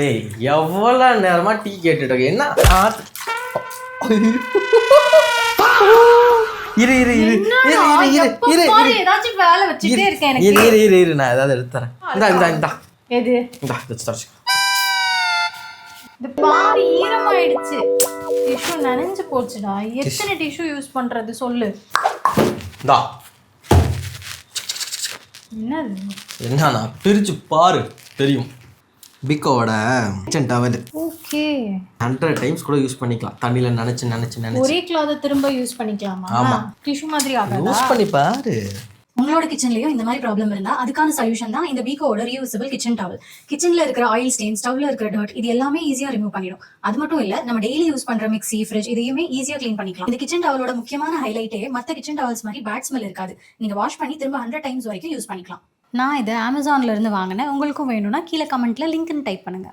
ஏய் எவ்வளோ நேரமா டீ கேட்டுட்டு இருக்க என்ன இரு இரு இரு இரு இரு இரு ஏதாச்சும் வேலை வச்சுட்டே இருக்கேன் எனக்கு. இரு இரு இரு இரு நான் ஏதாவது எடுத்து தரேன். இந்தா எது இந்தா வச்சு தரச்சு. இந்த பாரு ஈரமாயிடுச்சு. டிஷ்யூ நனைஞ்சு போச்சுடா. எத்தனை டிஷ்யூ யூஸ் பண்றது சொல்லு. இந்தா என்னது? என்னண்ணா பிரிச்சு பாரு தெரியும். பிக்கோட கிச்சன் டவல் ஓகே 100 டைம்ஸ் கூட யூஸ் பண்ணிக்கலாம். தண்ணியில நினைச்சு ஒரே கிளாத் திரும்ப யூஸ் பண்ணிக்கலாமா? ஆமா. டிஷ்யூ மாதிரி ஆகாதா? யூஸ் பண்ணி பாரு. உங்களோட கிச்சன்லயும் இந்த மாதிரி ப்ராப்ளம் இருந்தா அதுக்கான சொல்யூஷன் தான் இந்த பீகோட ரீயூசபிள் கிச்சன் டவல். கிச்சன்ல இருக்கிற ஆயில் ஸ்டெயின், ஸ்டவ்ல இருக்கிற டர்ட் இது எல்லாமே ஈஸியா ரிமூவ் பண்ணிடும். அது மட்டும் இல்ல, நம்ம டெய்லி யூஸ் பண்ற மிக்ஸி, ஃப்ரிட்ஜ் இதையுமே ஈஸியா க்ளீன் பண்ணிக்கலாம். இந்த கிச்சன் டவலோட முக்கியமான ஹைலைட்டே மத்த கிச்சன் டவல்ஸ் மாதிரி பேட் ஸ்மெல் இருக்காது. நீங்க வாஷ் பண்ணி திரும்ப 100 டைம்ஸ் வரைக்கும் யூஸ் பண்ணிக்கலாம். நான் இதை அமேசான்ல இருந்து வாங்கினேன். உங்களுக்கும் வேணும்னா கீழே கமெண்ட்ல லிங்க்னு டைப் பண்ணுங்க.